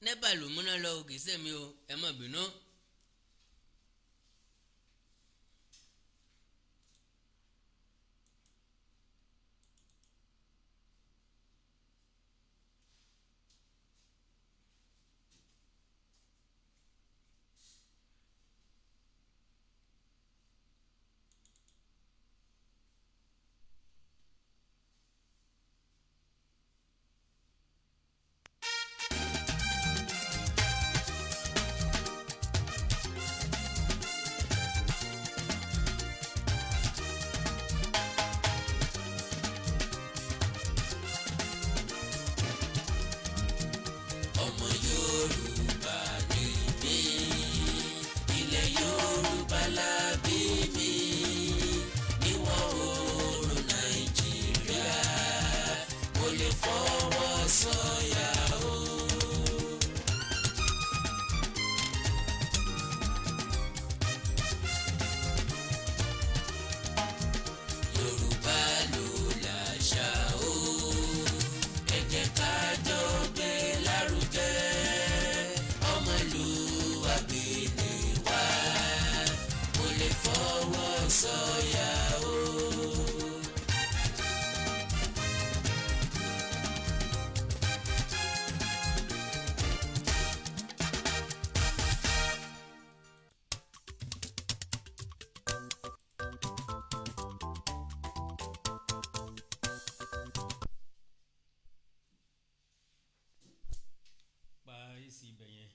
nẹ́pà ló múná lọ kì í sẹ́mi o ẹ má bínú. ọmọ Yorùbá ni mí, ilẹ̀ Yorùbá la bí mi, níwọ̀ oòrùn Nàìjíríà mo lè fọwọ́ sọ̀yà o. Yorùbá ló láṣà o, ẹ jẹ́ ká jọ gbé lárugẹ, ọmọlúwàbí ni wá, mo lè fọwọ́ sọ̀yà o. pa èsì ibẹ̀ yẹn.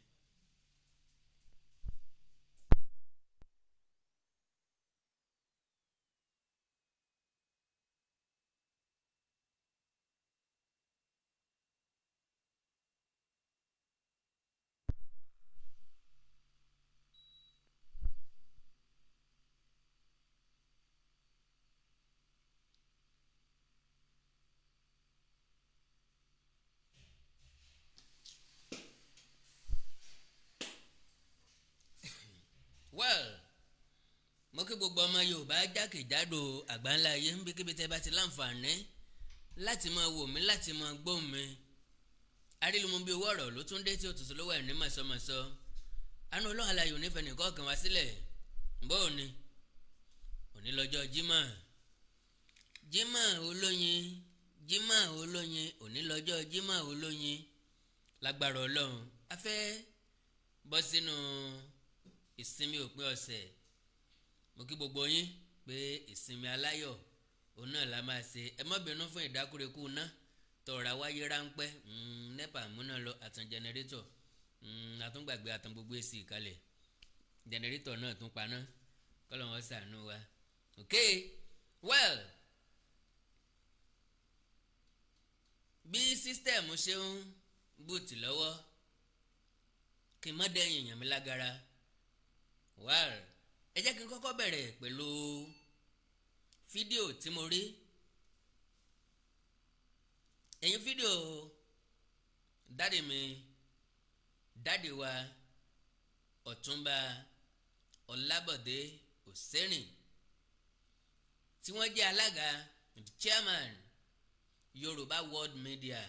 well mo kí gbogbo ọmọ Yorùbá jákèjádò àgbáńlá ayé níbikíbi tẹ́ bá ti láǹfààní láti máa wò mí láti máa gbọ́ mi arílùmọ́ bí owó ọ̀rọ̀ ló tún dé tí òtútù ló wà ní màsọmọsọ àánú Ọlọ́run aláyò nífẹ̀ẹ́ nìkan kan wá sílẹ̀ bó o ní òní lọ́jọ́ Jímọ̀ olóyin òní lọ́jọ́ Jímọ̀ olóyin lágbára Ọlọ́run a fẹ́ bọ́ sínú ìsinmi òpin ọ̀sẹ̀ mo kí gbogbo yín pé ìsinmi aláyọ̀ òun náà la máa ṣe ẹ má bínú fún ìdákúrekú ná tọ̀ra wáyé ráńpẹ́ nẹ́pà múná lọ àtàn jẹnẹrétọ̀ àtúngbàgbé àtàn gbogbo èsì ìkàlẹ̀ jẹnẹrétọ̀ náà tún paná kọ́lọ̀ wọn ṣàánú wa ok well bí sísítẹ̀mù ṣe ń bùtì lọ́wọ́ kí n má dẹ́yìn èèyàn mi lágara well ẹ jẹ́ kí n kọ́kọ́ bẹ̀rẹ̀ pẹ̀lú fídíò tí mo rí ẹ̀yin fídíò dáàdì wa Ọ̀túnba Olabode Oseni tí wọ́n jẹ́ alága chairman Yoruba World Media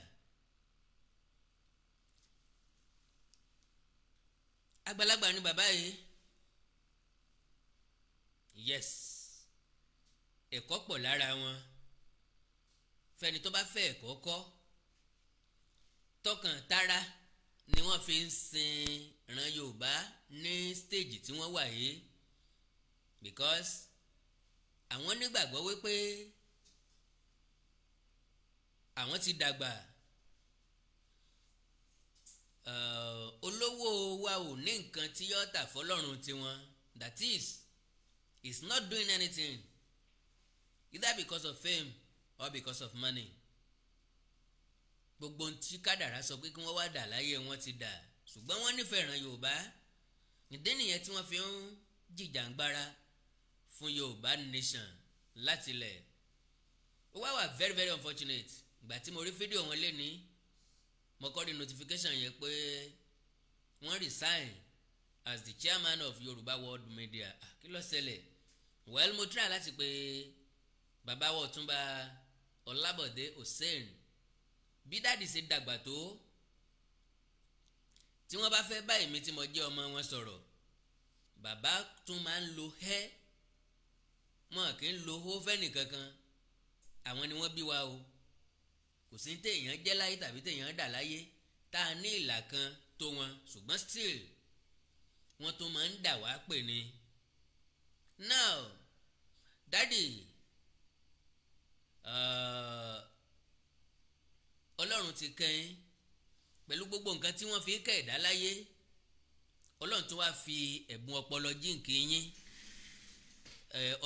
àgbàlagbà ni bàbá yìí yes ẹ̀kọ́ pọ̀ lára wọn fẹ́ni tó bá fẹ́ ẹ̀kọ́ kọ́ tọkàn tara ni wọ́n fi ń sin ìran Yorùbá ní stage tí wọ́n wà yìí because àwọn nígbàgbọ́ wípé àwọn ti dàgbà olówó wa ò ní nǹkan tí yóò tà fọlọ́run tiwọn that is not doing anything either because of fame or because of money gbogbo tí kádàrá sọ pé kí wọ́n wá dà láyé wọn ti dà ṣùgbọ́n wọ́n nífẹ̀ẹ́ ìran Yorùbá ìdí nìyẹn tí wọ́n fi ń jìjàngbara fún Yorùbá nation látilẹ̀ ó wá wà very very unfortunate ìgbà tí mo rí fídíò wọn léni mo kọ́ rí notification yẹn pé wọ́n resign as the chairman of Yoruba World Media kí ló ṣẹlẹ̀ well mo try láti pé bàbá wa Ọ̀túnba Olabode Oseni bí dáàdì ṣe dàgbà tó tí wọ́n bá fẹ́ bá èmi tí mo jẹ́ ọmọ wọn sọ̀rọ̀ bàbá tún máa ń lo ẹ́ wọn kì í lo ó fẹ́ nìkankan àwọn ni wọ́n bí wa o kò sí téèyàn jẹ́ láyé tàbí téèyàn dà láyé tá a ní ìlà kan tó wọn ṣùgbọ́n still wọ́n tún máa ń dà wá pè ní. now daddy ọlọ́run ti kẹ́yìn pẹ̀lú gbogbo nǹkan tí wọ́n fi kẹ́ ẹ̀dá láyé ọlọ́run tó wá fi ẹ̀bùn ọpọlọ jíǹkì yín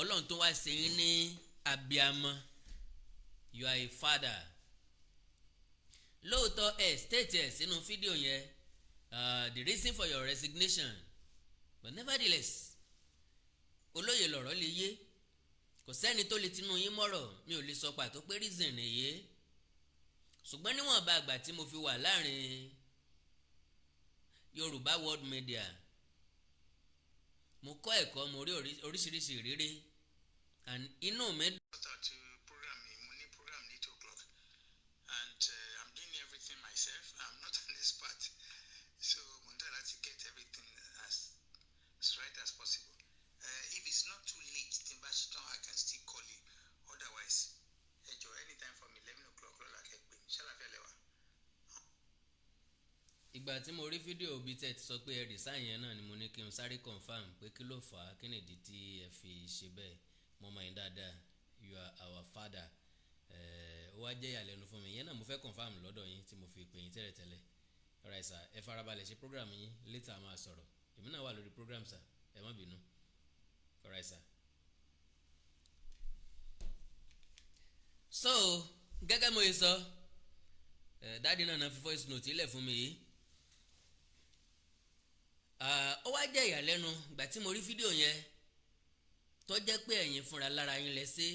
ọlọ́run tó wá ṣe yín ní abiamọ you are a father lóòótọ́ state ẹ̀ sínú fídíò yẹn the reason for your resignation but nevertheless olóye lọ̀rọ̀ lè yé kò sẹ́ni tó lè tinú yín mọ́rọ̀ mi ò lè sọ pàtó pé reason nìyé ṣùgbọ́n níwọ̀nba àgbà tí mo fi wà láàrin Yorùbá world media mo kọ́ ẹ̀kọ́ mo rí oríṣiríṣi ìrírí and inú mi. program mo ní program ní 2 o'clock and I'm doing everything myself. I'm not an expert, so mo ń try láti get everything as right as possible. If it's not too late tí n bá ṣe tán I can still call you otherwise ẹ jọ anytime from 11 o'clock lọ́la kẹ́gbẹ́ ṣàlàfẹ́ lẹ́wà. ìgbà tí mo rí fídíò bíi tẹ́ ti sọ pé ẹ resign yẹn náà ni mo ní kí n sáré confam pé kí ló fà á kí nìdí tí ẹ fi ṣe bẹ́ẹ̀ mo mọ̀ yín dáadáa you are our father ó wá jẹ́ ìyàlẹ́nu fún mi yẹn náà mo fẹ́ confam lọ́dọ̀ yín tí mo fi pè yín tẹ́lẹ̀tẹ́lẹ̀ alright sir ẹ farabalẹ̀ ṣe program yín later a máa sọ̀rọ̀ èmi náà wà lórí program sir ẹ má bínú alright sir. so gẹ́gẹ́ mo yẹ sọ dáàdi náà fi voice note ilẹ̀ fún mi yìí ó wá jẹ́ ìyàlẹ́nu gbà tí mo rí fídíò yẹn tó jẹ́ pé ẹ̀yin fúnra lára yín lẹ ṣe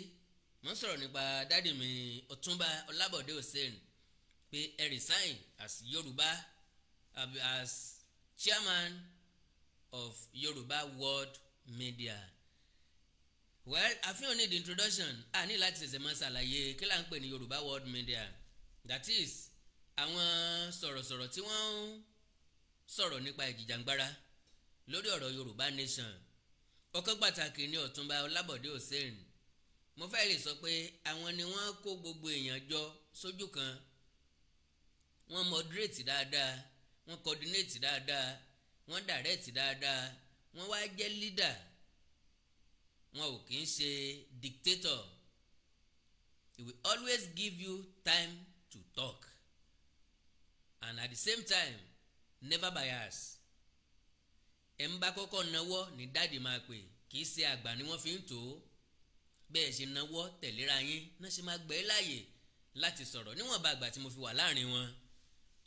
mo ń sọ̀rọ̀ nípa dáàdi mi Otunba Olabode Oseni pé ẹ resign as Yoruba as chairman of Yoruba world media. well àfihàn ní the introduction a ní láti ṣẹ̀ṣẹ̀ máa ṣàlàyé kí là ń pè ní Yoruba world media that is àwọn sọ̀rọ̀sọ̀rọ̀ tí wọ́n ń sọ̀rọ̀ nípa ìjìjàngbara lórí ọ̀rọ̀ Yorùbá nation ọ̀kan pàtàkì ní Ọ̀túnba Olabode Oseni mo fẹ́ lè sọ pé àwọn ni wọ́n kó gbogbo èèyàn jọ sójú kan wọ́n moderate dáadáa wọ́n coordinate dáadáa wọ́n direct dáadáa wọ́n wá jẹ́ leader wọn ò kì í ṣe dictator he will always give you time to talk and at the same time never bias ẹ̀ ń bá kọ́kọ́ nawọ́ ní dáàdì máa pè kì í ṣe àgbà ni wọ́n fi ń tó bẹ́ẹ̀ ṣe nawọ́ tẹ̀léra yín náà ṣe máa gbẹ́ láàyè láti sọ̀rọ̀ níwọ̀nba àgbà tí mo fi wà láàrin wọn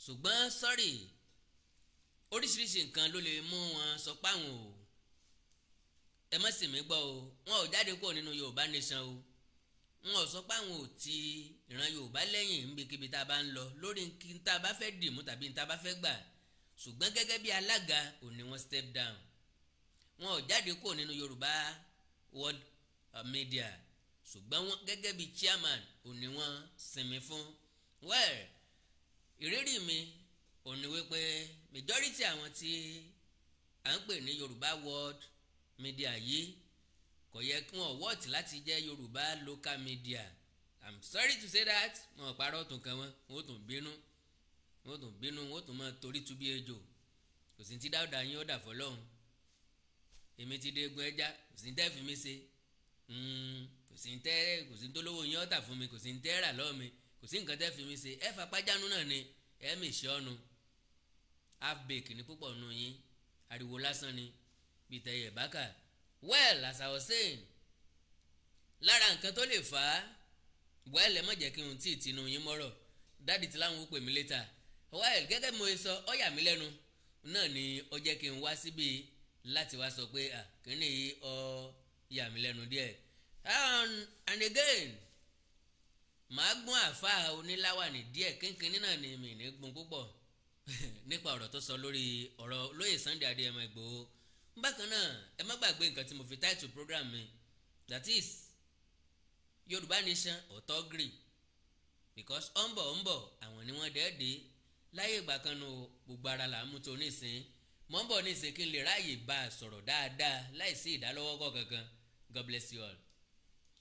ṣùgbọ́n sọ́rí oríṣiríṣi nǹkan ló lè mú wọn sọ páwọn o ẹ má sì mí gbọ́ o wọn ò jáde kúrò nínú Yorùbá nation o wọn ò sọ páwọn ò ti ìran Yorùbá lẹ́yìn níbikíbi tá a bá ń lọ lórí kí n tá a bá fẹ́ dìmú tàbí n tá a bá fẹ́ gbà ṣùgbọ́n gẹ́gẹ́ bí alága ò ní wọ́n step down wọn ò jáde kúrò nínú Yorùbá world media ṣùgbọ́n wọn gẹ́gẹ́ bí chairman ò ní wọ́n sinmi fún well ìrírí mi ò ní wípé majority àwọn tí à ń pè ní Yorùbá world media yìí kò yẹ kí wọ́n wọ́ọ̀tì láti jẹ́ Yorùbá local media I'm sorry to say that wọn ò parọ́ tún kan wọn ò tún bínú wọ́n tún máa torí tú bí ejò kò sí ti dáúdà yín ó dà fọlọ́hún èmi ti dé egun ẹja kò sí tẹ́ fi mí ṣe kò sí tó lówó yín ó tà fún mi kò sí tẹ́ rà lọ́ọ̀ mi kò sí nǹkan tẹ́ fi mí ṣe ẹ fapájánu náà ni ẹ mèṣẹ́ ọ̀nù half bake ní púpọ̀ nù yín ariwo lásán ni bí tẹ̀yẹ̀ bákà well as I was saying lára nǹkan tó lè fà á well ẹ má jẹ́ kí n tí ì tinú yín mọ́rọ̀ dáàdì tí láwọn ó pè mí létà well gẹ́gẹ́ bí mo sọ ó yà mí lẹ́nu náà ni ó jẹ́ kí n wá síbi láti wá sọ pé kíní yìí ó yà mí lẹ́nu díẹ̀ and again màá gbọ́n àáfàá oníláwàní díẹ̀ kínkínní náà ni mi ní gbọ́n púpọ̀ nípa ọ̀rọ̀ tó sọ lórí ọ̀rọ̀ olóyè Sunday Adéyẹmọ Ìgbòho bákan náà ẹ má gbàgbé nǹkan tí mo fi title program mi that is Yorùbá nation or Thuggery because ọ̀nbọ̀ àwọn ni wọ́n dẹ́ẹ̀dẹ́ láyé ìgbà kan nu gbogbo ara là ń mú tó nísìn mọ́ ń bọ̀ nísìn kí n lè ráàyè bá a sọ̀rọ̀ dáadáa láìsí ìdálọ́wọ́kọ̀ kankan. God bless you all.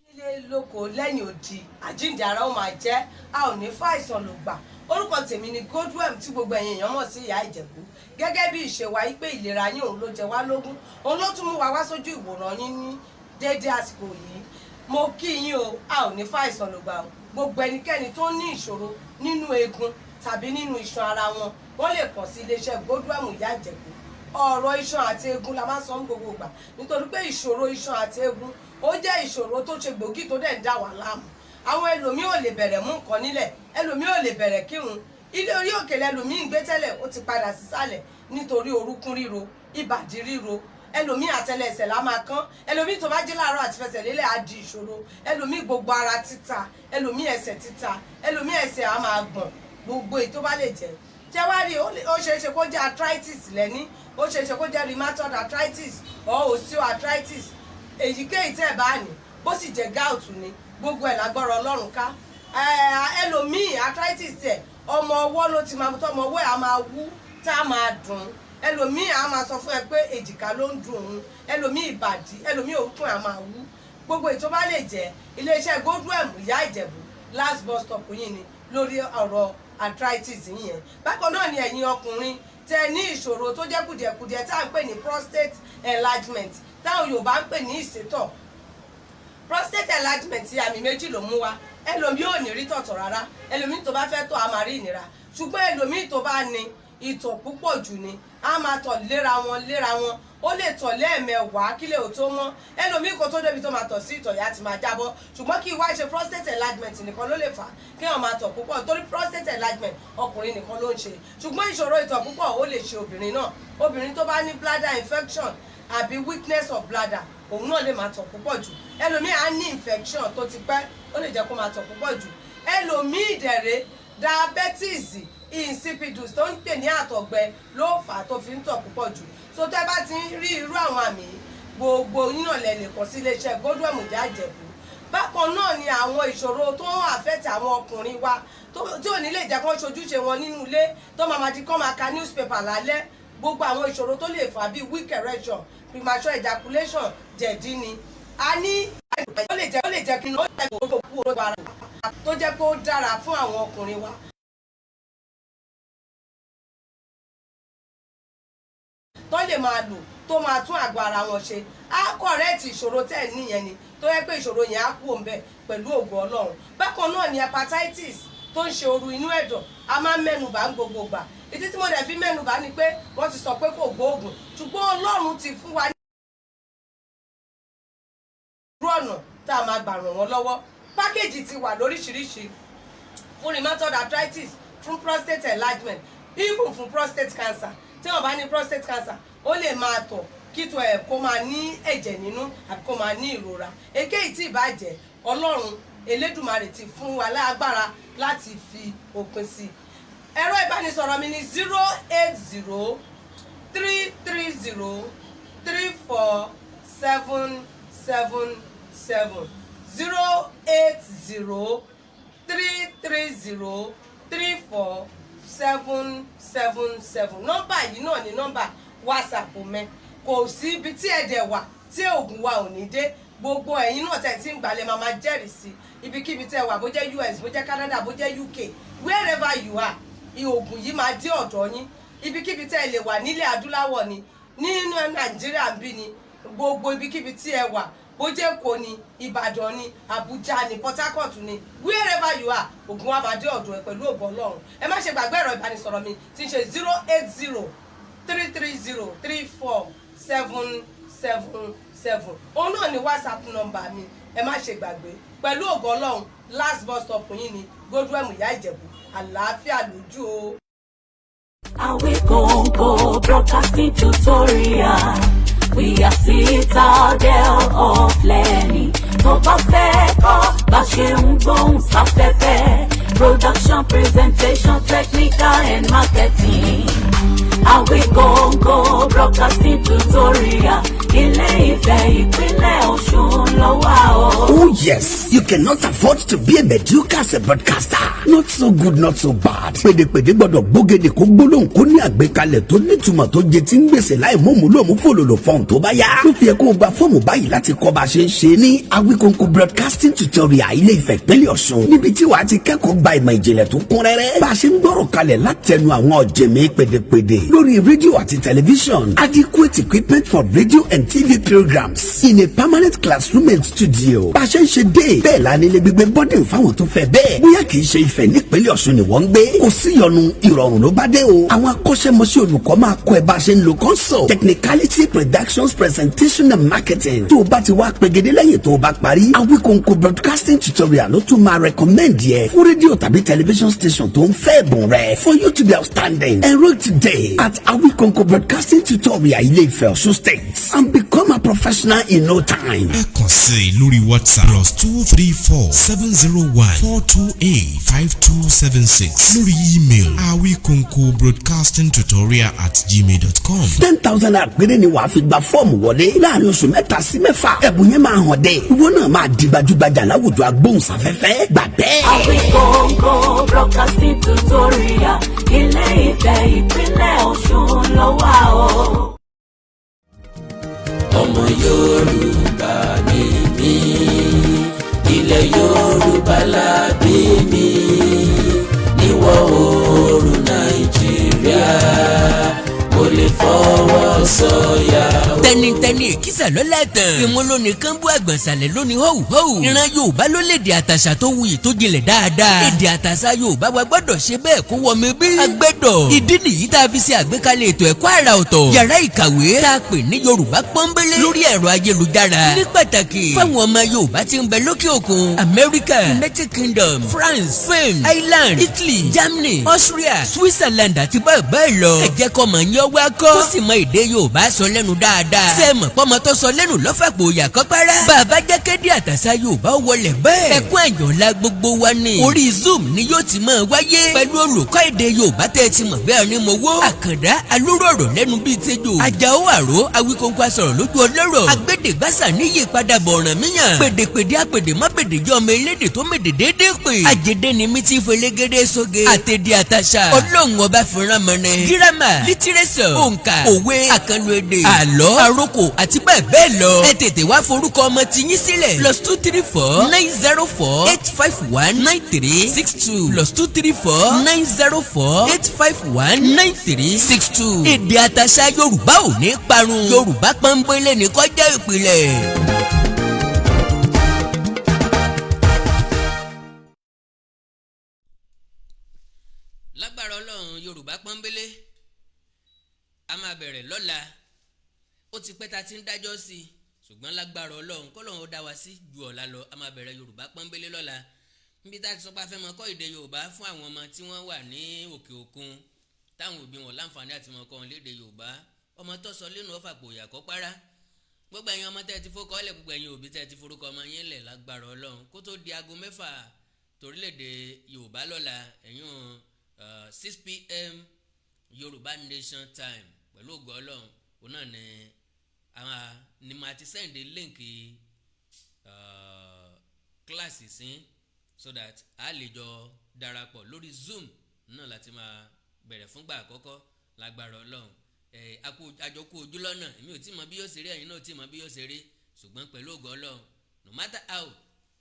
nílé lóko lẹ́yìn odi àjíǹde ara ó máa jẹ́ a ò ní fàìsàn ló gbà. orúkọ tèmi ni Godwem tí gbogbo ẹ̀yin èèyàn mọ̀ sí ìyá Ìjẹ̀bú. gẹ́gẹ́ bí ìṣe wa yí pé ìlera yín òun ló jẹ wá lógún òun ló tún mú wa wá sójú ìwòran yín ní déédéé àsìkò yìí. mo kí yín o a ò ní fàìsàn ló gbà o. gbogbo ẹnikẹ́ni tó ní ìṣòro nínú eegun tàbí nínú iṣan ara wọn wọ́n lè kàn sí iléeṣẹ́ Godwem ìyá Ìjẹ̀bú. ọ̀rọ̀ iṣan àti eegun la máa sọ ní gbogbo ìgbà nítorí pé ìṣòro iṣan àti eegun ó jẹ́ ìṣòro tó ṣe gbòógì tó dẹ̀ ń dà wá láàmú. àwọn ẹlòmíì ò lè bẹ̀rẹ̀ mú nǹkan nílẹ̀ ẹlòmíì ò lè bẹ̀rẹ̀ kírun ilé orí òkèlè ẹlòmíì ń gbé tẹ́lẹ̀ ó ti padà sísàlẹ̀ nítorí orúnkún ríro ìbàdí ríro ẹlòmíì àtẹlẹsẹ̀ la máa kán ẹlòmíì tó bá jí láàárọ̀ àti fẹsẹ̀ lélẹ̀ á di ìṣòro ẹlòmíì gbogbo ara títa ẹlòmíì ẹsẹ̀ títa ẹlòmíì ẹsẹ̀ á máa gbọ̀n gbogbo èyí tó bá lè jẹ́ jẹ́ wá rí ó ṣeé ṣe kó jẹ́ arthritis lẹ́ní ó ṣeé ṣe kó jẹ́ rheumatoid arthritis or osteoarthritis èyíkéyìí tẹ́ ẹ̀ bá ní bó sì jẹ́ gout ni gbogbo ẹ̀ lágbára Ọlọ́run ká ẹlòmíì arthritis ẹ̀ ọmọ ọwọ́ ló ti máa mú tọ́mọ ọwọ́ ẹ̀ á máa wú tá a máa dùn ẹlòmíì á máa sọ fún ẹ pé èjìká ló ń dùn òun ẹlòmíì ìbàdí ẹlòmíì orúnkún ẹ̀ á máa wú gbogbo ètò bá lè jẹ́ iléeṣẹ́ Godwem ìyá Ìjẹ̀bú last bus stop yìí ni lórí ọ̀rọ̀ arthritis yẹn. bákan náà ni ẹ̀yin ọkùnrin tẹ ní ìṣòro tó jẹ́ kùdìẹ̀kùdìẹ̀ tá à ń pè ní prostate enlargement táwọn Yorùbá ń pè ní ìsétọ̀. prostate enlargement àmì méjì ló mú wa ẹlòmíì ò ní rí tọ̀tọ̀ rárá ẹlòmíì tó bá fẹ́ tọ̀ á máa rí ìnira ṣùgbọ́n ẹlòmíì tó bá ní ìtọ̀ púpọ̀ jù ni á máa tọ̀ léra wọn ó lè tọ̀ lẹ́ẹ̀mẹwàá kílẹ̀ ò tó mọ́ ẹlòmíì kò tó débi tó máa tọ̀ sí ìtọ̀ yá ti máa jábọ́ ṣùgbọ́n kí wá ṣe prostate enlargement nìkan ló lè fà kí wọ́n máa tọ̀ púpọ̀ torí prostate enlargement ọkùnrin nìkan ló ń ṣe ṣùgbọ́n ìṣòro ìtọ̀ púpọ̀ ó lè ṣe obìnrin náà obìnrin tó bá ní bladder infection àbí weakness of bladder òun náà lè máa tọ̀ púpọ̀ jù ẹlòmíì á ní infection tó ti pẹ́ ó lè jẹ́ kó máa tọ̀ púpọ̀ jù ẹlòmíì ìdẹ̀rẹ̀ diabetes insipidus tó ń pè ní àtọ̀gbẹ ló fà á tó fi ń tọ̀ púpọ̀ jù so tẹ́ bá ti rí irú àwọn àmì gbogbo yín náà lẹ lè kàn sí iléeṣẹ́ Godwem ìyá Ìjẹ̀bú. bákan náà ni àwọn ìṣòro tó ń àfẹ́tì àwọn ọkùnrin wa tí ò ní lè jẹ́ kó ṣojúṣe wọn nínú ilé tó máa di kó máa ka newspaper lálẹ́ gbogbo àwọn ìṣòro tó lè fà bíi weak erection premature ejaculation jẹ̀dí ni a ní ó lè jẹ́ kí ó jẹ́ gbogbo kú oró ara tó jẹ́ pé ó dára fún àwọn ọkùnrin wa. tó lè máa lò tó máa tún àgọ́ ara wọn ṣe á kọ̀rẹ́ẹ̀tì ìṣòro tẹ̀ níyẹn ni tó yẹ pé ìṣòro yẹn á kú òǹbẹ pẹ̀lú ògo Ọlọ́run. bákan náà ni hepatitis tó ń ṣe ooru inú ẹ̀dọ̀ a máa ń mẹ́nubà ń gbogbo gbà ìdí tí mo dẹ̀ fi mẹ́nubà ni pé wọ́n ti sọ pé kò gbóògùn ṣùgbọ́n Ọlọ́run ti fún wa ní irú ọ̀nà tá a máa gbà ràn wọ́n lọ́wọ́. pákéjì ti wà lóríṣiríṣi fún rheumatoid arthritis fún prostate enlargement even fún prostate cancer tí wọ́n bá ní prostate cancer ó lè máa tọ̀ kító ẹ̀ kó máa ní ẹ̀jẹ̀ nínú àbí kó máa ní ìrora èkéyìí tí ìbàjẹ́ Ọlọ́run Elédùmarè ti fún wa lágbára láti fi òpin sí. ẹ̀rọ ìbánisọ̀rọ̀ mi ní 08033034777 08033034777 nọ́mbà yìí náà ni nọ́mbà WhatsApp mẹ́ kò sí ibi tí ẹ̀dẹ̀ wà tí oògùn wa ò ní dé gbogbo ẹ̀yin náà tẹ̀ tí ń gbalẹ̀ máa jẹ́rìí sí ibikíbi tẹ́ wà bó jẹ́ US bó jẹ́ Canada bó jẹ́ UK wherever you are oògùn yìí máa dé ọ̀dọ̀ yín ibikíbi tẹ́ lè wà nílẹ̀ adúláwọ̀ ni nínú Nàìjíríà ń bí ni gbogbo ibikíbi tí ẹ wà bó jẹ́ Èkó ni Ìbàdàn ni Àbújá ni Port Harcourt ni wherever you are oògùn wa máa dé ọ̀dọ̀ ẹ pẹ̀lú ògo Ọlọ́run. ẹ má ṣe gbàgbé ẹ̀rọ ìbánisọ̀rọ̀ mi tí ń ṣe 08033034777 òun náà ni WhatsApp nọ́mbà mi ẹ má ṣe gbàgbé pẹ̀lú ògo Ọlọ́run last bus stop yín ni Godwem ìyá Ìjẹ̀bú àlàáfíà lójú o. Awikonko broadcasting tutorial. We are citadel of learning. Tó bá fẹ́ kọ́ bá ṣe ń gbóhùn sáfẹ́fẹ́. Production, presentation, technical and marketing. Awikonko broadcasting tutorial. Ilé-Ifẹ̀ ìpínlẹ̀ Ọ̀ṣun ló wà o. Yes, you cannot afford to be a mediocre as a broadcaster. Not so good, not so bad. Pèdèpèdè gbọ́dọ̀ gbógede kó gbólóhùn kó ní àgbékalẹ̀ tó nítumọ̀ tó jẹ tí ń gbèsè láì mọ̀mú lóòmú fòlòlò fọ́ọ̀mù tó bá yá. Ló fi yẹ kó o gba fọ́ọ̀mù báyìí láti kọ́ bá a ṣe ń ṣe ní Awikonko Broadcasting Tutorial Ilé Ifẹ̀ ìpínlẹ̀ Ọ̀ṣun. Níbi tí wàá ti kẹ́kọ̀ọ́ gba ìmọ̀ ìjìnlẹ̀ tó kún rẹ́rẹ́. Bá a ṣe ń gbọ́rọ̀ kalẹ̀ látẹnu àwọn ọ̀jẹ̀mí pèdèpèdè lórí rédíò àti tẹlifíṣọ̀n. Adequate equipment for radio and TV programs in a permanent classroom and studio. Bá a ṣe ń ṣe dé bẹ́ẹ̀ la nílé gbígbé bọ́dìn fáwọn tó fẹ́ bẹ́ẹ̀. Bóyá kì í ṣe Ifẹ̀ nípínlẹ̀ Ọ̀ṣun ni wọ́n ń gbé. Kò sí ìyọnu ìrọ̀rùn ló bá dé o. Àwọn akọ́ṣẹ́mọṣẹ́ olùkọ́ máa kọ́ ẹ bá a ṣe ń lo console, technicality, productions, presentation and marketing. Tó o bá ti wá pegedé lẹ́yìn tó o bá parí, Awikonko Broadcasting Tutorial ló tún máa recommend yẹ fún rédíò tàbí television station tó ń fẹ́ ẹ̀bùn rẹ̀. For you to be outstanding, enroll today at Awikonko Broadcasting Tutorial Ilé Ifẹ̀ Ọ̀ṣun State and become a professional in no time. Ẹ kàn sí lórí WhatsApp +234-701-428-5276 lórí email awikonkobroadcastingtutorial@gmail.com. 10,000 naira péré ni wàá fi gba fọ́ọ̀mù wọlé láàrin oṣù 3 sí 6. Ẹ̀bùn yẹn máa hàn dé. Ìwọ náà máa di gbajúgbajà láwùjọ agbóhùnsáfẹ́fẹ́ gbà bẹ́ẹ̀. Awikonko Broadcasting Tutorial Ilé Ifẹ̀ ìpínlẹ̀ Ọ̀ṣun ló wà o. Ọmọ Yorùbá ni mí, ilẹ̀ Yorùbá la bí mi, níwọ̀ oòrùn Nàìjíríà, mo lè fọwọ́ sọ̀yà. tẹnitẹni èkìsà lọ́la tán. ìmúlò nìkan bú àgbọ̀nsalẹ̀ lónìí hóhùhóhù. ìran Yorùbá ló lédè àtàṣà tó wuyì tó jinlẹ̀ dáadáa. èdè àtàṣà Yorùbá wa gbọ́dọ̀ ṣe bẹ́ẹ̀ kó wọmi bí. agbẹ́dọ̀. ìdí nìyí tá a fi ṣe àgbékalẹ̀ ètò ẹ̀kọ́ àrà ọ̀tọ̀. yàrá ìkàwé tá a pè ní Yorùbá pọ́nbélé lórí ẹ̀rọ ayélujára. ní pàtàkì fáwọn ọmọ Yorùbá tí ń bẹ lókè òkun. America, United Kingdom, France, Spain, Ireland, Italy, Germany, Austria, Switzerland àti bẹ́ẹ̀ bẹ́ẹ̀ lọ. ẹ jẹ́ kọ́ mọ̀ ń yọ wá kọ́. tó sì mọ èdè Yorùbá sọ lẹ́nu dáadáa. sẹ́ẹ̀mọ̀ pọ́mọ tó sọ lẹ́nu lọ́fàpọ̀ òyàkọ́ párá. bàbá jákèdè àtàṣà Yorùbá wọlé bẹ́ẹ̀. ẹkún àyànlá gbogbo wa ni. orí Zoom ni yóò ti máa wáyé. pẹ̀lú olùkọ́ èdè Yorùbá tẹ́ ẹ ti mọ̀ bẹ́ẹ̀ ni mo wó. àkàndá alóró ọ̀rọ̀ lẹ́nu bíi tẹ́jọ́. àjàó àró Awikonko asọ̀rọ̀ lójú ọlọ́rọ̀. agbẹ́dẹ̀gbàsà níyì padà bọ̀ ọ̀ràn míyàn. pèdèpèdè apèdè má pèdè jọ ọmọ elédè tó mèdè déédé pè. àjẹdẹ ni mi ti fẹlẹ́gẹ́dẹ́ sóge. àtẹ̀dẹ̀ àtàṣà ọlọ́run ọba fìràn mọ́nẹ. gírámà lítírẹ́sọ̀ òǹkà òwe àkànlò èdè àlọ́ àròkò àti bẹ́ẹ̀ bẹ́ẹ̀ lọ. ẹ tètè wá forúkọ ọmọ tiyín sílẹ̀. +234-904-851-9362 +234-904-851-9362. èdè àtàṣà Yorùbá ò ní parun. Yorùbá pọ́nbélé ní kó jẹ́ ìpìlẹ̀. lágbára Ọlọ́run Yorùbá pọ́nbélé a máa bẹ̀rẹ̀ lọ́la. ó ti pẹ́ ta ti ń dájọ́ sí i ṣùgbọ́n lágbára Ọlọ́run kọ́lọ́run ó dá wa sí ju ọ̀la lọ. a máa bẹ̀rẹ̀ Yorùbá pọ́nbélé lọ́la. níbi tá a ti sọ pé a fẹ́ mọ kọ́ èdè Yorùbá fún àwọn ọmọ tí wọ́n wà ní òkè òkun táwọn òbí wọn láǹfààní àti mọ̀ kọ́ wọn lédè Yorùbá. ọmọ tó sọ lẹ́nu ọ̀fà pòyà kọ́ párá. gbogbo ẹ̀yin ọmọ tẹ́ ti fọ́kọ́ lẹ̀, gbogbo ẹ̀yin òbí tẹ́ ti forúkọ ọmọ yín lẹ̀ lágbára Ọlọ́run kó tó di aago 6 torílẹ̀-èdè Yorùbá lọ́la ẹ̀yún 6 p.m. Yorùbá Nation time pẹ̀lú ògo Ọlọ́run òun náà ni màá ti sẹ́ǹdì líǹkì kíláàsì sí so that a lè jọ darapọ̀ lórí Zoom náà láti máa bẹ̀rẹ̀ fúngbà àkọ́kọ́ lágbára Ọlọ́run. àjọkú ojú lọ́nà èmi ò tí mọ bí yóò ṣe rí, ẹ̀yin náà ò tí mọ bí yóò ṣe rí, ṣùgbọ́n pẹ̀lú ògo Ọlọ́run no matter how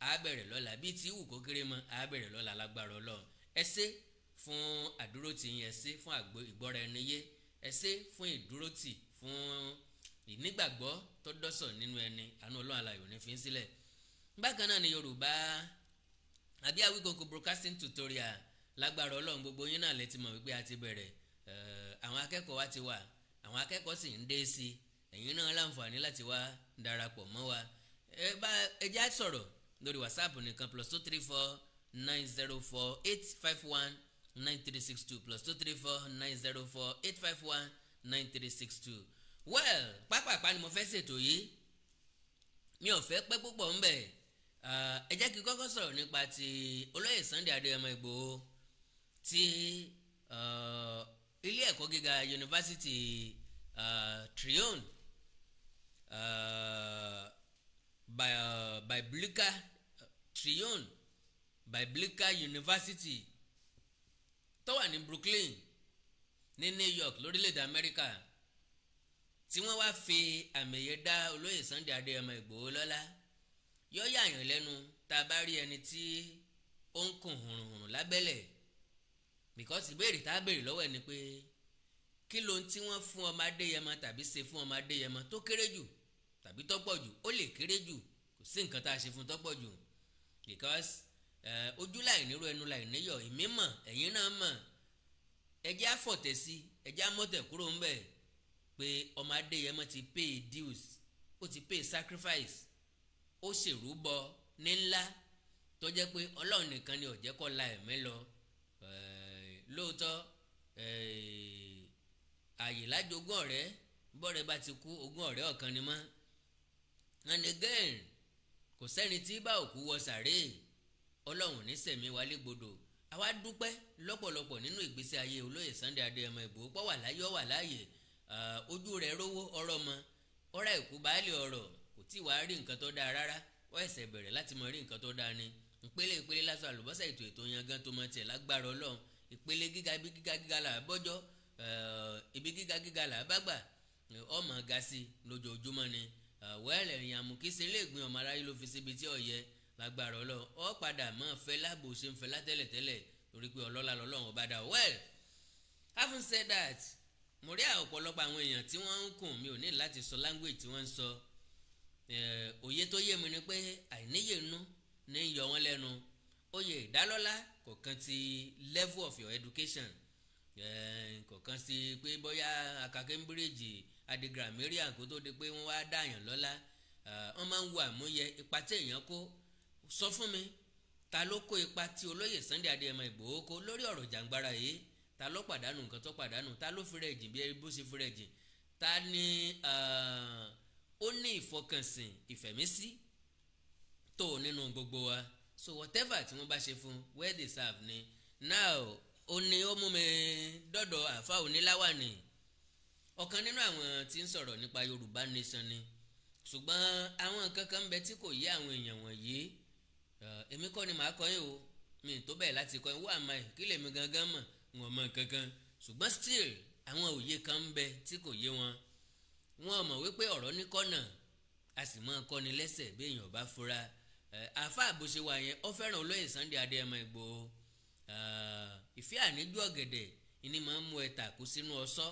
a bẹ̀rẹ̀ lọ́la bíi tí wù kó kéré mọ́ a bẹ̀rẹ̀ lọ́la lágbára Ọlọ́run. ẹ ṣé fún àdúrótì yín, ẹ ṣé fún ìgbọ́ra ẹni yé, ẹ ṣé fún ìdúrótì, fún ìnígbàgbọ́ tó dọ́sọ̀ nínú ẹni. àánú Ọlọ́run aláyọ̀ ní fi ń sílẹ̀. bákan náà ni Yorùbá àbí Awikonko Broadcasting Tutorial lágbára Ọlọ́run gbogbo yín náà lè ti mọ̀ wípé a ti bẹ̀rẹ̀. àwọn akẹ́kọ̀ọ́ wa ti wà, àwọn akẹ́kọ̀ọ́ sì ń dé sí i. ẹ̀yin náà láǹfààní láti wá darapọ̀ mọ́ wa. ẹ já sọ̀rọ̀ lórí WhatsApp nìkan +234-904-851-9362 +234-904-851-9362. well pápápá ni mo fẹ́ ṣètò yìí, mi ò fẹ́ pẹ́ púpọ̀ ń bẹ̀. ẹ jẹ́ kí n kọ́kọ́ sọ̀rọ̀ nípa ti olóyè Sunday Adéyẹmọ Ìgbòho tí ilé ẹ̀kọ́ gíga yunifásitì Triumph Biblical Tryon Biblical University tó wà ní Brooklyn ní New York lórílẹ̀‐èdè Amẹ́ríkà tí wọ́n wá fi àmì ẹ̀yẹ dá olóyè Sunday Adéyẹmọ Ìgbòho lọ́lá yóò yààyàn lẹ́nu tá a bá rí ẹni tí ó ń kùn hùrùhùrù lábẹ́lẹ̀ because ìbéèrè tá a béèrè lọ́wọ́ ẹ̀ ni pé kí ló ń tí wọ́n fún ọmọ Adéyẹmọ tàbí ṣe fún ọmọ Adéyẹmọ tó kéré jù tàbí tọ́pọ̀ jù ó lè kéré jù kò sí nǹkan tá a ṣe fún tọ́pọ̀ jù because ojú láì nírú ẹnu láì níyọ̀ èmi mọ̀ ẹ̀yin náà mọ̀ ẹjẹ́ àfọ̀tẹ̀ sí ẹjẹ́ àmọ̀tẹ̀ kúrò ń bẹ̀ pé ọmọ Adéyẹmọ ti pay dues ó ti pay sacrifice ó ṣèrúbọ ní ńlá tó jẹ́ pé Ọlọ́run nìkan ni ó jẹ́ kó la ẹ̀mí lọ lóòótọ́ àyè lájogún ọ̀rẹ́ bọ́ọ̀rẹ́ bá ti kú ogún ọ̀rẹ́ ọ̀kan ni mọ́ and again kò sẹ́ni tí bá òkú wọ sàré Ọlọ́run ní sẹ̀mí wálé gbọdọ àwa dúpẹ́ lọ́pọ̀lọpọ̀ nínú ìgbésí ayé olóyè Sunday Adéyẹmọ Ìgbòho pọ̀ wà láyé wà láàyè ojú rẹ̀ rówó ọ̀rọ̀ mọ́ ọ̀rá ìkú baálé ọ̀rọ̀ kò tí wàá rí nǹkan tó dáa rárá wọ́n ẹ̀sẹ̀ bẹ̀rẹ̀ láti mọ rí nǹkan tó dáa ni ìpele lásán àlùbọ́sà ètò yangan tó mọ tiẹ̀ lágbára Ọlọ́run ìpele gíga là bọ́jọ́ ibi gíga là bá gbà ọmọ ga sí lójoojúmọ́ ni wẹ́ẹ̀lẹ̀ ìyìn àmùkísí ilé ìgbìn ọmọ aráyé ló fi síbi tí ọ̀yẹ́ lágbára Ọlọ́run ọ padà mọ́ fẹ́ láàbò ṣe ń fẹ́ látẹ́lẹ̀tẹ́lẹ̀ torí pé ọlọ́lá lọ́lọ́run ọba dà well having said that mo rí ọ̀pọ̀lọpọ̀ àwọn èèyàn tí wọ́n ń kùn mi ò ní láti sọ language tí wọ́n ń sọ òye tó yé mi ni pé àìníyè inú ní yọ wọ́n lẹ́nu oyè ìdálọ́lá kò kan ti level of your education kò kan sí pé bóyá aka Cambridge adi grammarian kó tó di pé wọ́n wá dáyàn lọ́lá wọ́n máa ń wo àmúyẹ ipa tí èèyàn kó sọ fún mi ta ló kó ipa tí olóyè Sunday Adéyẹmọ Ìgbòho kó lórí ọ̀rọ̀ jàǹgbara yìí ta ló pàdánù nǹkan tó pàdánù ta ló fi rẹ̀ jìn bí ẹbí bó ṣe fi rẹ̀ jìn ta ni ó ní ìfọkànsìn ìfẹ̀mísí tó nínú gbogbo wa so whatever tí wọ́n bá ṣe fún where they serve ni now ó ní ó mú mi dọ́dọ̀ àfa oníláwàní ọ̀kan nínú àwọn tí ń sọ̀rọ̀ nípa Yorùbá nation ni ṣùgbọ́n àwọn nǹkan kan ń bẹ tí kò yé àwọn èèyàn wọ̀nyí èmi kọ́ ni màá kọ́ yín o mi tó bẹ́ẹ̀ láti kọ́ yín wà máa kí lèmi gangan mọ̀ wọn mọ̀ kankan ṣùgbọ́n still àwọn òye kan ń bẹ tí kò yé wọn mọ̀ wípé ọ̀rọ̀ ní kọ́nà a sì máa kọ́ni lẹ́sẹ̀ bí èèyàn bá fura àfa àbòṣe wa yẹn ó fẹ́ràn olóyè Sunday Adéyẹmọ Ìgbòho ìfẹ́ àníjú ọ̀gẹ̀dẹ̀ ìní máa ń mú ẹ tàkú sínú ọ̀sọ́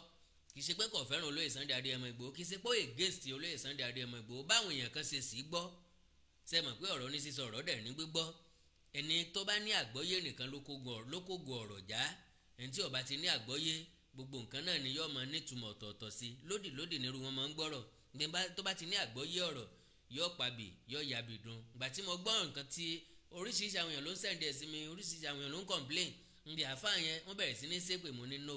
kì í ṣe pé kò fẹ́ràn olóyè Sunday Adéyẹmọ Ìgbòho kì í ṣe pé against olóyè Sunday Adéyẹmọ Ìgbòho báwọn èèyàn kan ṣe sì gbọ́ ṣe mọ̀ pé ọ̀rọ̀ ní sísọ ọ̀rọ̀ dẹ̀ ní gbígbọ́ ẹni tó bá ní àgbọ́yé nìkan ló kógun ọ̀rọ̀ já ẹni tí ó bá ti ní àgbọ́yé gbogbo nǹkan náà ni yóò máa nítumọ̀ ọ̀tọ̀ọ̀tọ̀ sí lódì nírú wọn máa ń gbọ́rọ̀ tó bá ti ní àgbọ́yé ọ̀rọ̀ yóò pabì yóò yabì dùn gbà tí mo gbọ́ nǹkan tí oríṣiríṣi àwọn èèyàn ló ń sẹ̀ǹdì ẹ̀ sí mi oríṣiríṣi àwọn èèyàn ló ń complain ndí àáfàá yẹn wọ́n bẹ̀rẹ̀ sí ní ṣépè mo ní no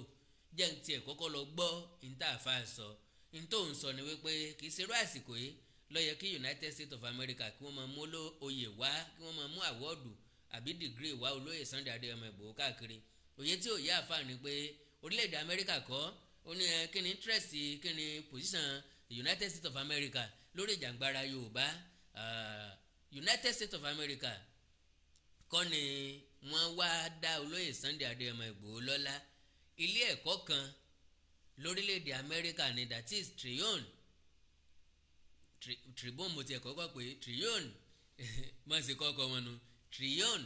jẹ́ n tiẹ̀ kọ́kọ́ lọ gbọ́ níta àáfàá sọ níta òun sọ ni wípé kì í ṣerú àsìkò yìí ló yẹ kí United States of America kí wọ́n máa mú oyè wá kí wọ́n máa mú àwọ́ọ̀dù àbí dìgírì wá olóyè Sunday Adéyẹmọ Ìgbòho káàkiri òye tí ò yé àáfàá ni pé orílẹ̀-èdè Amẹ́ríkà kọ́ ó ní kí ni interest kí ni position United States of America lórí ìjàngbara Yorùbá United States of America kọ́ ni wọ́n wá dá olóyè Sunday Adéyẹmọ Ìgbòho lọ́lá ilé ẹ̀kọ́ kan lórílẹ̀‐èdè Amẹ́ríkà ni that is Tribune mo ti ẹ̀kọ́ kọ́ pé Tribune má ṣe kọ́kọ́ wọn nu Tribune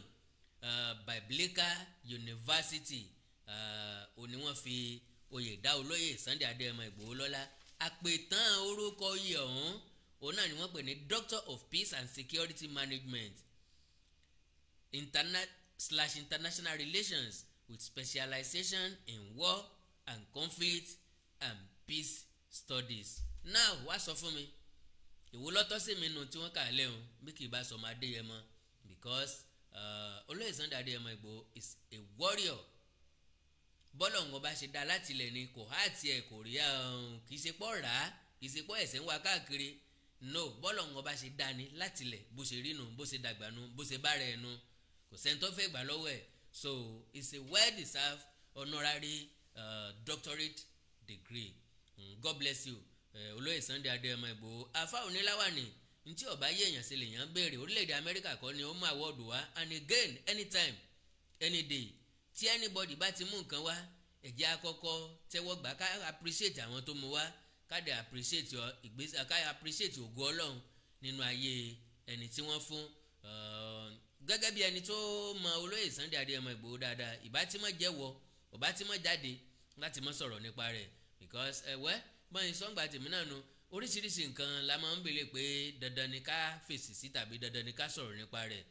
Biblical University òní wọ́n fi oyè dá olóyè Sunday Adéyẹmọ Ìgbòho lọ́lá àpètàn orúkọ oyè ọ̀hún òun náà ni wọ́n pè ní Doctor of Peace and Security Management international relations with specialization in war and conflict and peace studies. now wá sọ fún mi ìwọ lọ́tọ́ sí mi nù tí wọ́n kà á lẹ́hùn bí kì í bá sọmọ Adéyẹmọ because olóyè Sunday Adéyẹmọ Ìgbòho is a warrior bọ́lọ̀ ń bá ṣe dá láti ilẹ̀ ni kò há tiẹ̀ kò rí kì í ṣe pọ̀ rà á kì í ṣe pọ̀ ẹ̀sẹ̀ ń wá káàkiri no bọ́lọ̀ ń bá ṣe dá ni láti ilẹ̀ bó ṣe rí nu bó ṣe dàgbà nu bó ṣe bá rẹ̀ nu kò sẹ́ni tó fẹ́ gbà lọ́wọ́ ẹ̀ so it's a well-deserved honorary doctorate degree God bless you olóyè Sunday Adéyẹmọ Ìgbòho àfa oníláwàní ntí ọba yé èèyàn sí lè yàn béèrè. Orílẹ̀-èdè Amẹ́ríkà kọ́ ni ó mú àwọ́ọ̀dù wá, and again anytime any day tí anybody bá ti mú nǹkan wá ẹ̀jẹ̀ àkọ́kọ́ tẹ́wọ́ gbà ká appreciate àwọn tó mú wá, ká dẹ̀ appreciate ìgbésẹ̀, ká appreciate ògo Ọlọ́run nínú ayé ẹni tí wọ́n fún. Gẹ́gẹ́ bí ẹni tó mọ olóyè Sunday Adéyẹmọ Ìgbòho dáadáa, ìbá tí mọ̀ jẹ́wọ́ ọba tí mọ̀ jáde láti mọ̀ sọ̀rọ̀ nípa rẹ̀, because bọ́yìn sọ́ngbà tèmi náà nu oríṣiríṣi nǹkan la máa ń béèrè pé dandan ni ká fèsì sí tàbí dandan ni ká sọ̀rọ̀ nípa rẹ̀.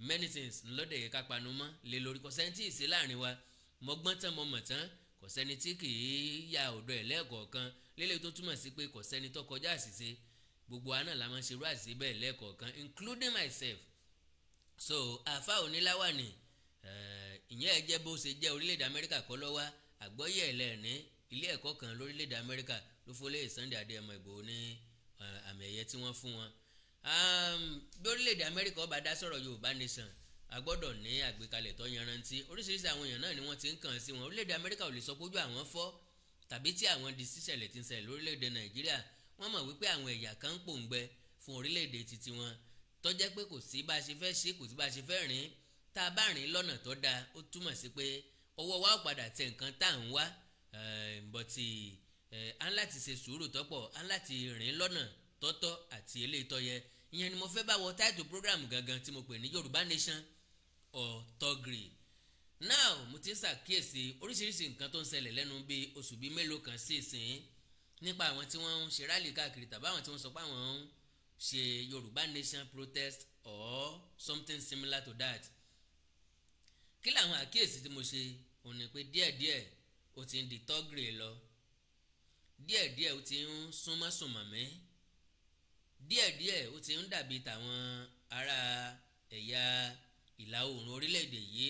Many things ńlọ́dẹ̀ yẹ ká panu mọ́ lé lórí. Kò sẹ́ni tí ì sí láàrin wa, mo gbọ́n tán mo mọ̀ tán, kò sẹ́ni tí kì í ya ọ̀dọ̀ ẹ̀ lẹ́ẹ̀kọ̀ọ̀kan, lélẹ̀ tó túmọ̀ sí pé kò sẹ́ni tó kọjá àṣìṣe. Gbogbo wa náà la máa ń ṣerú àṣìṣe bẹ́ẹ̀ lẹ́ẹ̀kọ̀ọ̀kan, including myself. So Alfa Lawani, ìyẹn ẹ jẹ́ bó ṣe jẹ́ orílẹ̀-èdè Amẹ́ríkà kọ́ lọ́wọ́ àgbọ́yé ẹ̀lẹ́ẹ̀ní ilé ẹ̀kọ́ kan lórílẹ̀-èdè Amẹ́ríkà ló fọlé Sunday Adéyẹmọ Ìgbòho ní àmì ẹ̀yẹ tí wọ́n fún wọn. Bí orílẹ̀-èdè Amẹ́ríkà ọba dá sọ̀rọ̀ Yorùbá nation, a gbọ́dọ̀ ní àgbékalẹ̀ tó yanrantí. Oríṣiríṣi àwọn èèyàn náà ni wọ́n ti ń kàn sí wọn. Orílẹ̀-èdè Amẹ́ríkà ò lè sọ pójú àwọn fọ́ tàbí tí àwọn di sísẹ̀lẹ̀ tí ń ṣẹlẹ̀ lórílẹ̀-èdè Nàìjíríà. Wọ́n mọ̀ wípé àwọn ẹ̀yà kan ń pòǹgbẹ fún orílẹ̀-èdè titi wọn tó jẹ́ pé kò sí bá a ṣe fẹ́ ṣe, kò sí bá a ṣe fẹ́ rìn. Tá a bá rìn lọ́nà tó dáa, ó túmọ̀ sí pé ọwọ́ wa ó padà tẹ nǹkan tá à ń wá. Bọ̀tì à ń láti ṣe sùúrù tọ́pọ̀, à ń láti rìn lọ́nà tọ́tọ́ àti eléyìí tó yẹ. Ìyẹn ni mo fẹ́ bá wọ title program gangan tí mo pè ní Yorùbá Nation or Thuggery. Now mo ti ń ṣàkíyèsí oríṣiríṣi nǹkan tó ń ṣẹlẹ̀ lẹ́nu bíi oṣù bíi mélòó kan sí ìsìn nípa àwọn tí wọ́n ń ṣe rally káàkiri tàbí àwọn tí wọ́n sọ pé àwọn ń ṣe Yorùbá Nation protest or something similar to that. Kí làwọn àkíyèsí tí mo ṣe òun ni pé díẹ̀díẹ̀ ó ti ń di Thuggery lọ, díẹ̀díẹ̀ ó ti ń súnmọ́ sùnmọ̀mí, díẹ̀díẹ̀ ó ti ń dàbí tàwọn ará ẹ̀yà ìlà oòrùn orílẹ̀-èdè yìí.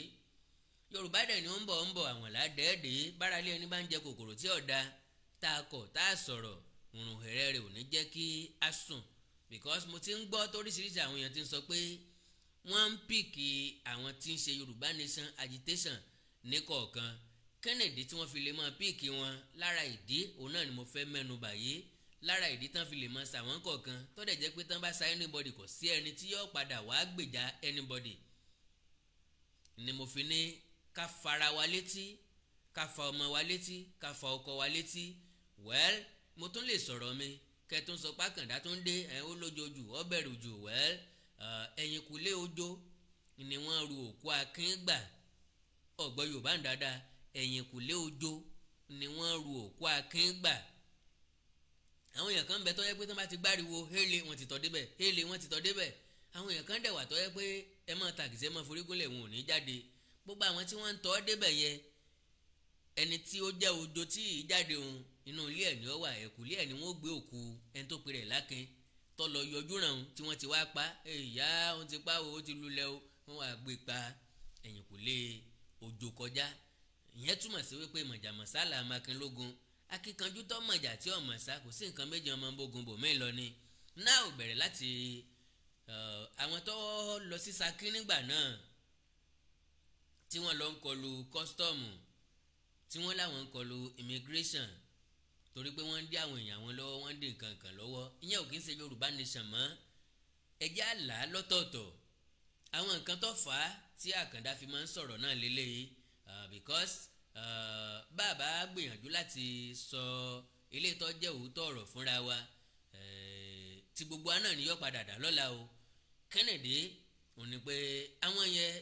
Yorùbá dẹ̀ ni ó ń bọ̀ àwọn ládẹ́ẹ̀dẹ́ báralé ẹni bá ń jẹ kòkòrò tí ọ̀dà tá a kọ̀ tá a sọ̀rọ̀ òrùn hẹ̀rẹ̀ rẹ̀ ò ní jẹ́ kí a sùn. Because mo ti ń gbọ́ toríṣiríṣi àwọn èèyàn ti ń sọ pé wọ́n ń pìkì àwọn tí ń ṣe Yorùbá Nation agitation ní kọ̀ọ̀kan. Kennedy tí wọ́n fi lè máa píìkì wọn lára ìdí òun náà ni mo fẹ́ mẹ́nu báyìí. Lára ìdí tán fi lè máa sàwọn kọ̀ọ̀kan tó dẹ̀ jẹ́ pé tán bá sa anybody kò sí ẹni tí yóò padà wàá gbèjà anybody. Ni mo fi ní ká fara wa létí, ká fa ọmọ wa létí, ká fa ọkọ wa létí. Well, mo tún lè sọ̀rọ̀ mi kẹtùn sọ pákàndá tó ń dé ó lójoojú ó bẹ̀rù jù. Well, ẹ̀yìnkùlé ojó ni wọ́n ru òkú akin gbà. Ọ̀gbọ́ Yorùbá ń dáadáa, ẹ̀yìnkùlé ojó ni wọ́n ru òkú akin gbà. Àwọn èèyàn kan ń bẹ tó yẹ pé tó bá ti gbáriwo hélè wọ́n ti tọ́ débẹ̀, hélè wọ́n ti tọ́ débẹ̀. Àwọn èèyàn kan dẹ̀ wà tó yẹ pé ẹ máa tàkìsí ẹ máa forígúnlẹ̀ wọn ò ní jáde. Gbogbo àwọn tí wọ́n ń tọ́ débẹ̀ yẹ ẹni tí ó jẹ́ ojó tí ì jáde òun inú ilé ẹ̀ ní ó wà, ẹ̀kúlé ẹ̀ ni wọ́n gbé òkú ẹni tó pe rẹ̀ lákin tó lọ yọjú ràn án tí wọ́n ti wá pa. Ìyá òun ti pa ó ti lulẹ̀ o, wọ́n wá gbé pa ẹ̀yìnkùlé ojó kọjá. Ìyẹn túmọ̀ sí wípé mọ̀jàmọ̀sá là mákinlógún, akíkanjú tó mọ̀jà tí ọmọ sá kò sí nǹkan méjì ọmọ bógun bòmí lọ ni. Náà ò bẹ̀rẹ̀ láti àwọn tó lọ sí Ṣakí nígbà náà tí wọ́n lọ ń kọlu kọ́sítọ́ọ̀mù, tí wọ́n láwọn ń kọlu immigration torí pé wọ́n ń dí àwọn èèyàn wọn lọ́wọ́, wọ́n ń dí nǹkan kan lọ́wọ́. Ìyẹn ò kí ń ṣe Yorùbá Nation mọ́. Ẹjẹ́ àlá lọ́tọ̀ọ̀tọ̀ àwọn nǹkan tó fà á tí Àkàndá fi máa ń sọ̀rọ̀ náà lélẹ́yìí because bàbá gbìyànjú láti sọ ilé tó jẹ́ òótọ́ ọ̀rọ̀ fúnra wa tí gbogbo wa náà ni yóò padà dà lọ́la o. Kennedy ò ní pé àwọn yẹn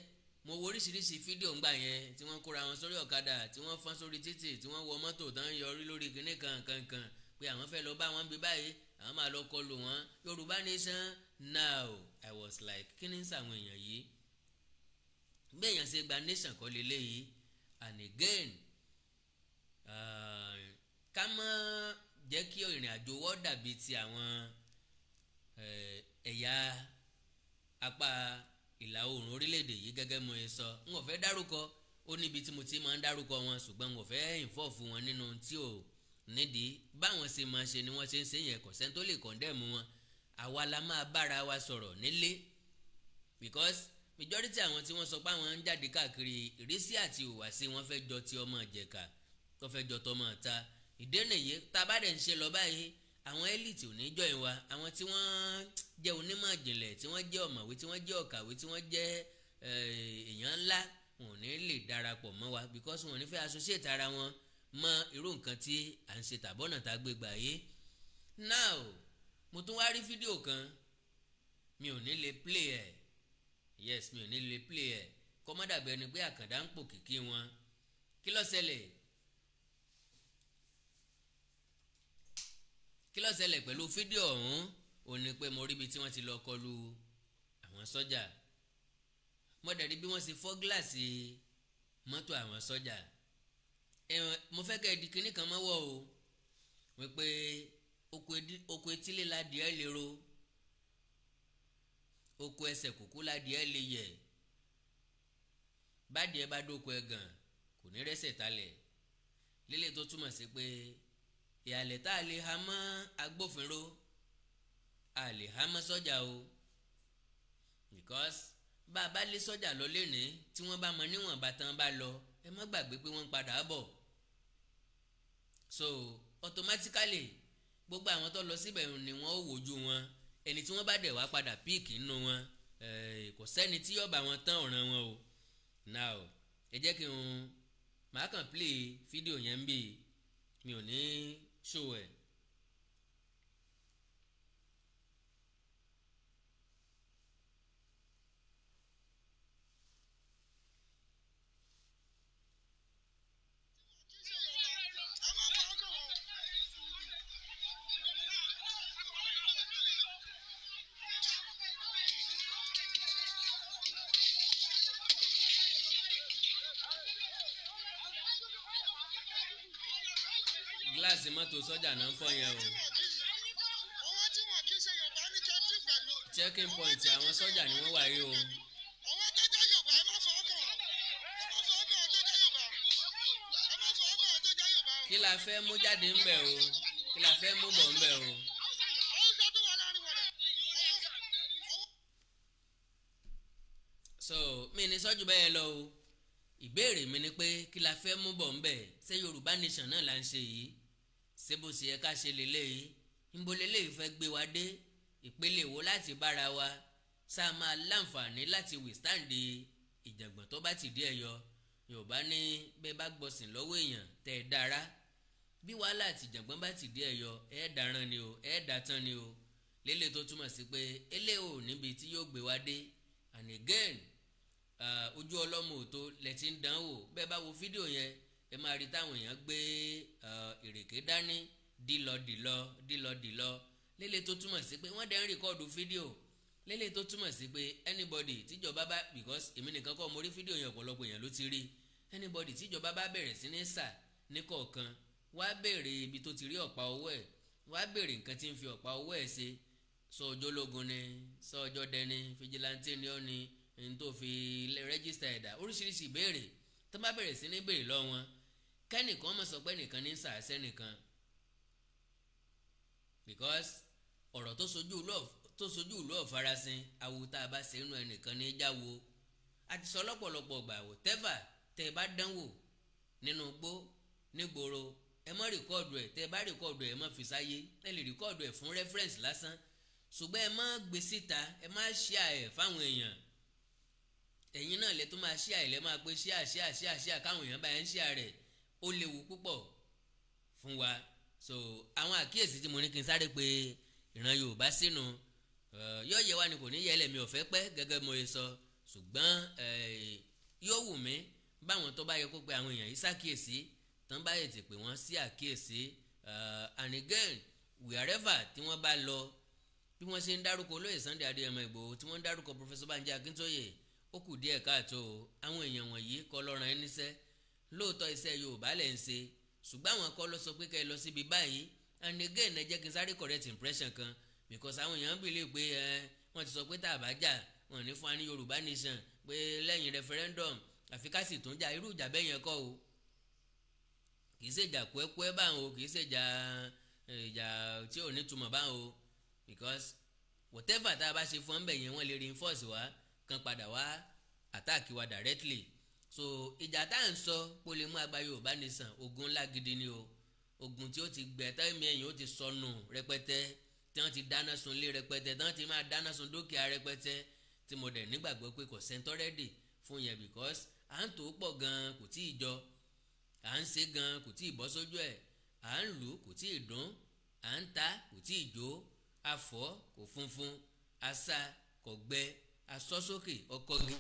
mo wo oríṣiríṣi fídíò ńgbà yẹn tí wọ́n kóra wọn sórí ọ̀kadà tí wọ́n fọ́n sórí títì tí wọ́n wọ mọ́tò tán yọrí lórí kinní kankan pé àwọn fẹ́ lọ bá wọn bí báyìí àwọn máa lọ kọlù wọn. Yorùbá Nation now. I was like kí ni ń sàwọn èèyàn yìí bí èèyàn ṣe gba nation kọ́ leléyìí. And again ká má jẹ́ kí ìrìn àjò wọ́ dàbí ti àwọn ẹ̀yà apá ìlà oòrùn orílẹ̀-èdè yìí gẹ́gẹ́ mo ṣe sọ. N ò fẹ́ dárúkọ, ó níbi tí mo ti máa ń dárúkọ wọn ṣùgbọ́n n ò fẹ́ ìfọ́ọ̀fù wọn nínú tí ò nídìí. Báwọn ṣe máa ṣe ni wọ́n ṣe ń ṣe yẹn, kò sẹ́ni tó lè kọ̀ndẹ́mù wọn. Àwa la máa bára wa sọ̀rọ̀ nílé because majority àwọn tí wọ́n sọ pé àwọn ń jáde káàkiri ìrísí àti ìhùwàsí wọn fẹ́ jọ ti ọmọ ìjẹ̀ka tó fẹ́ jọ tọmọ ta. Ìdẹ́nìyí tá a bá dẹ̀ ń ṣe lọ báyìí àwọn elite ò ní join wa àwọn tí wọ́n jẹ́ onímọ̀ ìjìnlẹ̀ tí wọ́n jẹ́ ọ̀mọ̀wé tí wọ́n jẹ́ ọ̀kàwé tí wọ́n jẹ́ èèyàn ńlá wọn ò ní lè darapọ̀ mọ́ wa because wọn ò ní fẹ́ associate ara wọn mọ irú nǹkan tí à ń ṣe tàbọ̀nà tá a gbé gbà yé. Now mo tún wá rí fídíò kan mi ò ní lè play ẹ̀ yes mi ò ní lè play ẹ̀ kọ́mọ́dàbẹ́ ẹni pé àkàndá ń pò kìkì wọn kí ló ṣẹlẹ̀ pẹ̀lú fídíò ọ̀hún ò ní pé mo rí ibi tí wọ́n ti lọ kọlu àwọn sọ́jà mo dẹ̀ rí bí wọ́n ṣe fọ́ gíláàsì mọ́tò àwọn sọ́jà mo fẹ́ kẹ́ ẹ di kinní kan mọ́wọ́ o wípé oko etílé ládìẹ lè ro oko ẹsẹ̀ kúkú ládìẹ lè yẹ̀ bádìẹ bá dóko ẹ̀gàn kò ní rẹ́sẹ̀ talẹ̀ lílé tó túmọ̀ sí pé ìhàlẹ̀ tá a lè ha mọ́ agbófinró a lè ha mọ́ sọ́jà o because bá a bá lé sọ́jà lọ lénìí tí wọ́n bá mọ níwọ̀n bàtàn bá lọ ẹ má gbàgbé pé wọ́n ń padà bọ̀ so automatically gbogbo àwọn tó lọ síbẹ̀ ni wọ́n ó wojú wọn ẹni tí wọ́n bá dẹ̀ wá padà píìkì nínú wọn kò sẹ́ni tí yóò bá wọn tán ọ̀ràn wọn o now ẹ jẹ́ kí n máa kàn play fídíò yẹn ń bì mi ò ní show ẹ̀. gíláàsì mọ́tò sọ́jà náà ń fọ́ yẹn o checking point àwọn sọ́jà ni wọ́n wà yìí o. kí la fẹ́ mú jáde ń bẹ̀ o kí la fẹ́ mú bọ̀ ń bẹ̀ o. so mi ní sọ́jú bẹ́ẹ̀ lọ o ìbéèrè mi ni pé kí la fẹ́ mú bọ̀ ń bẹ̀ ṣé Yorùbá nation náà là ń ṣe yìí ṣé bó ṣe yẹ ká ṣe lélẹ́yìí níbo lélẹ́yìí fẹ́ gbé wa dé ìpele wo láti bára wa ṣá máa láǹfààní láti withstand ìjàngbọ̀n tó bá ti dé ẹ̀yọ Yorùbá ní bẹ́ẹ̀ bá gbọ́sìn lọ́wọ́ èèyàn tẹ́ ẹ dára bí wàhálà àti ìjàngbọ̀n bá ti dé ẹ̀yọ ẹ̀ dáràn ni o ẹ̀ dátán ni o lélẹ̀ tó túmọ̀ sí pé eléyìí ò níbi tí yóò gbé wa dé and again ojú ọlọ́mọ òtó lẹ ti ń dán wò bẹ́ẹ̀ bá wo fídíò yẹn ẹ máa rí táwọn èèyàn gbé ìrèké dání dìlọ lélẹ̀ tó túmọ̀ sí pé wọ́n dẹ̀ ń rìkọ́ọ̀dù fídíò lélẹ̀ tó túmọ̀ sí pé anybody tíjọba bá because èmi nìkan kọ́ mo rí fídíò yẹn ọ̀pọ̀lọpọ̀ èèyàn ló ti rí anybody tíjọba bá bẹ̀rẹ̀ sí ní sà ní kọ̀ọ̀kan wá béèrè ibi tó ti rí ọ̀pá owó ẹ̀ wá béèrè nǹkan tí ń fi ọ̀pá owó ẹ̀ ṣe sọ ọjọ́ lógun ni sọ ọjọ́ dẹni fìjìláńtì ni ó ní n tó fi rẹ́gísítà ẹ̀dá oríṣiríṣi ìbéèrè tó bá bẹ̀rẹ̀ sí ní béèrè lọ́wọ́ wọn kẹ́nìkan mọ̀ sọ pé nìkan ní sàásẹ́ nìkan because ọ̀rọ̀ tó sojú ìlú ọ̀farasin awo tá a bá ṣe inú ẹnìkan ní jáwo àti sọ lọ́pọ̀lọpọ̀ gbà wò tẹ́fà tẹ́ ẹ bá dánwò nínú gbó nígboro ẹ má rìkọ́ọ̀dù ẹ̀ tẹ́ ẹ bá rìkọ́ọ̀dù ẹ̀ má fi sáyé ẹ lè rìkọ́ọ̀dù ẹ̀ fún rẹ́fẹ́rẹ́nsì lásán ṣùgbọ́n ẹ má gbé síta ẹ má ṣíà ẹ̀ fáwọn èèyàn ẹ̀yin náà lẹ tó máa ṣíà ẹ̀ lẹ máa pé ṣíà káwọn èèyàn bá yẹn ṣíà rẹ̀ ó léwu púpọ̀ fún wa so àwọn àkíyèsí tí mo ní kí n sáré pé ìran Yorùbá sínú yóò yẹ wá ni kò ní yẹ ẹlẹ́mi ọ̀fẹ́ pẹ́ gẹ́gẹ́ mo sọ ṣùgbọ́n yóò wù mí báwọn tó bá yẹ kó pe àwọn èèyàn yìí ṣàkíyèsí tán bá yẹ ti pè wọ́n sí àkíyèsí and again wherever tí wọ́n bá lọ bí wọ́n ṣe ń dárúkọ olóyè Sunday Adéyẹmọ Ìgbòho tí wọ́n ń dárúkọ Professor Banji Akíntóyè ó kù díẹ̀ káàtó àwọn èèyàn wọ̀nyí kọ́ lọ́ràn ẹni sẹ́ lóòótọ́ iṣẹ́ Yorùbá lẹ̀ ń ṣe ṣùgbọ́n àwọn kọ́ lọ sọ pé kẹ́ ẹ lọ síbi báyìí and again ẹ jẹ́ kí n sáré correct impression kan because àwọn èèyàn believe pé wọ́n ti sọ pé tá a bá jà wọ́n ní fún wa ní Yorùbá nation pé lẹ́yìn referendum àfi ká sì tún jà irú ìjà bẹ́ẹ̀ yẹn kọ́ o kì í ṣe ìjà kúẹ́kúẹ́ báwọn o kì í ṣe ìjà tí ò ní túmọ̀ báwọn o because whatever tá a bá ṣe fún ọ́nbẹ̀ yẹn wọ́n lè reinforce wa kan padà wá attack wa directly so ìjà tá à ń sọ kó lè mú àgbà Yorùbá nation ogun ńlá gidi ni o ogun tí ó ti gbẹ táìmì ẹ̀yìn ó ti sọnù rẹpẹtẹ tí wọ́n ti dáná sun lé rẹpẹtẹ tí wọ́n ti máa dáná sun dúkìá rẹpẹtẹ tí mo dẹ̀ nígbàgbọ́ pé kò sẹ́ńtọ́ rẹ́dì fún yẹn because à ń tò ó pọ̀ gan kò tí ì jọ à ń ṣe gan kò tí ì bọ́ sójú ẹ̀ à ń lù kò tí ì dún à ń ta kò tí ì jó afọ́ kò funfun asá kò gbẹ asọ́ sókè ọkọ̀ gi.